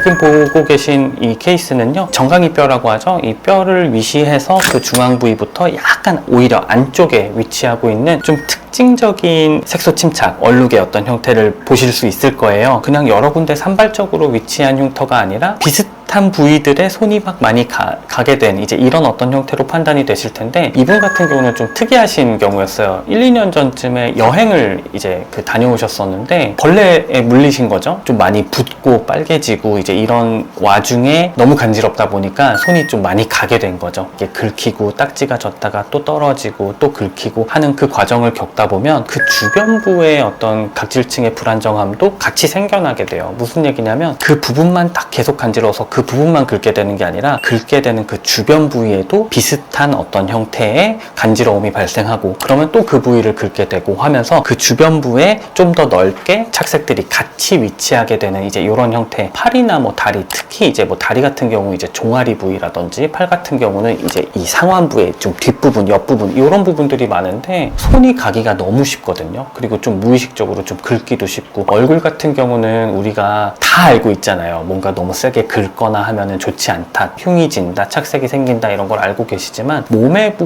지금 보고 계신 이 케이스는요, 정강이뼈라고 하죠. 이 뼈를 위시해서 그 중앙 부위부터 약간 오히려 안쪽에 위치하고 있는 좀 특징적인 색소 침착, 얼룩의 어떤 형태를 보실 수 있을 거예요. 그냥 여러 군데 산발적으로 위치한 흉터가 아니라 비슷한 부위들에 손이 막 많이 가게 된 이제 이런 어떤 형태로 판단이 되실 텐데, 이분 같은 경우는 좀 특이하신 경우였어요. 1, 2년 전쯤에 여행을 이제 다녀오셨었는데 벌레에 물리신 거죠. 좀 많이 붓고 빨개지고 이제 이런 와중에 너무 간지럽다 보니까 손이 좀 많이 가게 된 거죠. 이게 긁히고 딱지가 졌다가 또 떨어지고 또 긁히고 하는 그 과정을 겪다 보면 그 주변부의 어떤 각질층의 불안정함도 같이 생겨나게 돼요. 무슨 얘기냐면 그 부분만 딱 계속 간지러워서 그 부분만 긁게 되는 게 아니라 긁게 되는 그 주변 부위에도 비슷한 어떤 형태의 간지러움이 발생하고, 그러면 또 그 부위를 긁게 되고 하면서 그 주변부에 좀 더 넓게 착색들이 같이 위치하게 되는 이제 이런 형태. 팔이나 뭐 다리, 특히 이제 뭐 다리 같은 경우 이제 종아리 부위라든지 팔 같은 경우는 이제 이 상완부의 좀 뒷부분, 옆부분 이런 부분들이 많은데 손이 가기가 너무 쉽거든요. 그리고 좀 무의식적으로 좀 긁기도 쉽고, 얼굴 같은 경우는 우리가 다 알고 있잖아요. 뭔가 너무 세게 긁거나 하면은 좋지 않다, 흉이 진다, 착색이 생긴다 이런 걸 알고 계시지만 몸의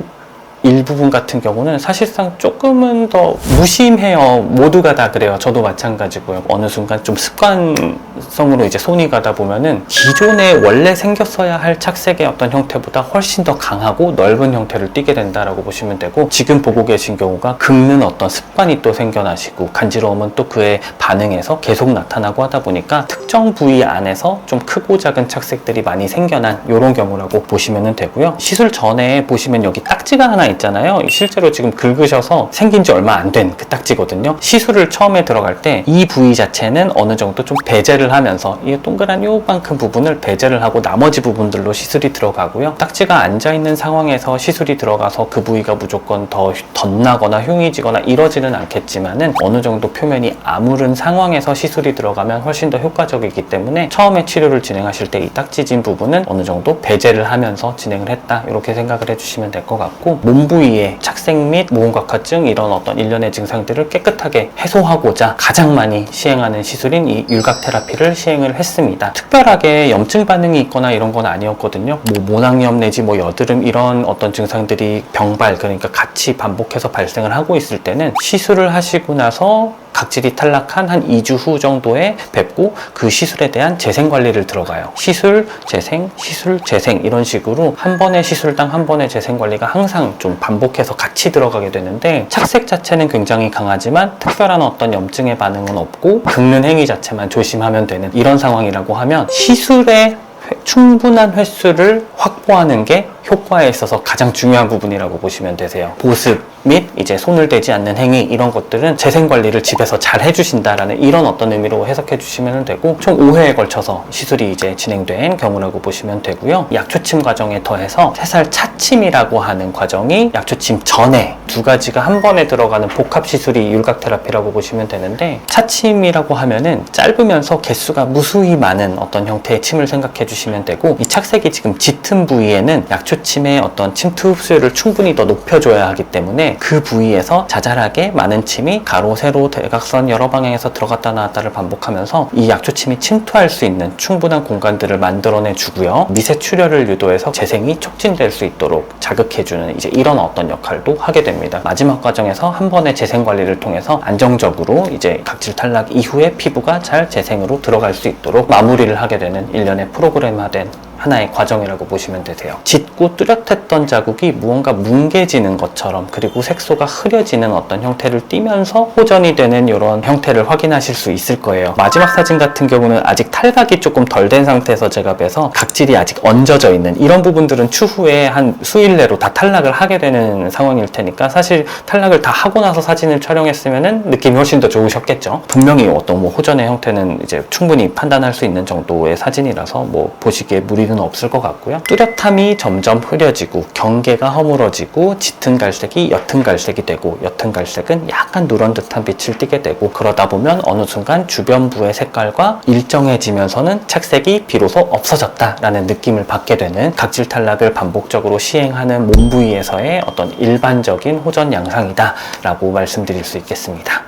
일부분 같은 경우는 사실상 조금은 더 무심해요. 모두가 다 그래요. 저도 마찬가지고요. 어느 순간 좀 습관성으로 이제 손이 가다 보면은 기존에 원래 생겼어야 할 착색의 어떤 형태보다 훨씬 더 강하고 넓은 형태를 띠게 된다라고 보시면 되고, 지금 보고 계신 경우가 긁는 어떤 습관이 또 생겨나시고 간지러움은 또 그에 반응해서 계속 나타나고 하다 보니까 특정 부위 안에서 좀 크고 작은 착색들이 많이 생겨난 이런 경우라고 보시면 되고요. 시술 전에 보시면 여기 딱지가 하나 있잖아요. 실제로 지금 긁으셔서 생긴 지 얼마 안 된 그 딱지거든요. 시술을 처음에 들어갈 때 이 부위 자체는 어느 정도 좀 배제를 하면서 이 동그란 요만큼 부분을 배제를 하고 나머지 부분들로 시술이 들어가고요. 딱지가 앉아있는 상황에서 시술이 들어가서 그 부위가 무조건 더 덧나거나 흉이 지거나 이러지는 않겠지만은 어느 정도 표면이 아무른 상황에서 시술이 들어가면 훨씬 더 효과적이기 때문에 처음에 치료를 진행하실 때 이 딱지진 부분은 어느 정도 배제를 하면서 진행을 했다, 이렇게 생각을 해주시면 될 것 같고, 몸 부위의 착색 및 모공각화증 이런 어떤 일련의 증상들을 깨끗하게 해소하고자 가장 많이 시행하는 시술인 이 율각 테라피를 시행을 했습니다. 특별하게 염증 반응이 있거나 이런 건 아니었거든요. 뭐 모낭염 내지 뭐 여드름 이런 어떤 증상들이 병발, 그러니까 같이 반복해서 발생을 하고 있을 때는 시술을 하시고 나서 각질이 탈락한 한 2주 후 정도에 뵙고 그 시술에 대한 재생 관리를 들어가요. 시술, 재생, 시술, 재생 이런 식으로 한 번의 시술당 한 번의 재생 관리가 항상 좀 반복해서 같이 들어가게 되는데, 착색 자체는 굉장히 강하지만 특별한 어떤 염증의 반응은 없고 긁는 행위 자체만 조심하면 되는 이런 상황이라고 하면, 시술의 충분한 횟수를 확보하는 게 효과에 있어서 가장 중요한 부분이라고 보시면 되세요. 보습 및 이제 손을 대지 않는 행위 이런 것들은 재생 관리를 집에서 잘 해주신다라는 이런 어떤 의미로 해석해 주시면 되고, 총 5회에 걸쳐서 시술이 이제 진행된 경우라고 보시면 되고요. 약초침 과정에 더해서 새살 차침이라고 하는 과정이 약초침 전에 두 가지가 한 번에 들어가는 복합 시술이 율각 테라피라고 보시면 되는데, 차침이라고 하면은 짧으면서 개수가 무수히 많은 어떤 형태의 침을 생각해 주시면 되고, 이 착색이 지금 짙은 부위에는 약초침의 어떤 침투 흡수율을 충분히 더 높여줘야 하기 때문에 그 부위에서 자잘하게 많은 침이 가로, 세로, 대각선 여러 방향에서 들어갔다 나왔다를 반복하면서 이 약초침이 침투할 수 있는 충분한 공간들을 만들어내 주고요. 미세 출혈을 유도해서 재생이 촉진될 수 있도록 자극해주는 이제 이런 어떤 역할도 하게 됩니다. 마지막 과정에서 한 번의 재생 관리를 통해서 안정적으로 이제 각질 탈락 이후에 피부가 잘 재생으로 들어갈 수 있도록 마무리를 하게 되는 일련의 프로그램화된 하나의 과정이라고 보시면 되세요. 짙고 뚜렷했던 자국이 무언가 뭉개지는 것처럼, 그리고 색소가 흐려지는 어떤 형태를 띠면서 호전이 되는 이런 형태를 확인하실 수 있을 거예요. 마지막 사진 같은 경우는 아직 탈각이 조금 덜 된 상태에서 제가 뵈서 각질이 아직 얹어져 있는 이런 부분들은 추후에 한 수일 내로 다 탈락을 하게 되는 상황일 테니까, 사실 탈락을 다 하고 나서 사진을 촬영했으면은 느낌이 훨씬 더 좋으셨겠죠. 분명히 어떤 뭐 호전의 형태는 이제 충분히 판단할 수 있는 정도의 사진이라서 뭐 보시기에 무리는 없을 것 같고요. 뚜렷함이 점점 흐려지고 경계가 허물어지고 짙은 갈색이 옅은 갈색이 되고 옅은 갈색은 약간 누런 듯한 빛을 띠게 되고, 그러다 보면 어느 순간 주변부의 색깔과 일정해지면서는 착색이 비로소 없어졌다라는 느낌을 받게 되는 각질 탈락을 반복적으로 시행하는 몸 부위에서의 어떤 일반적인 호전 양상이다 라고 말씀드릴 수 있겠습니다.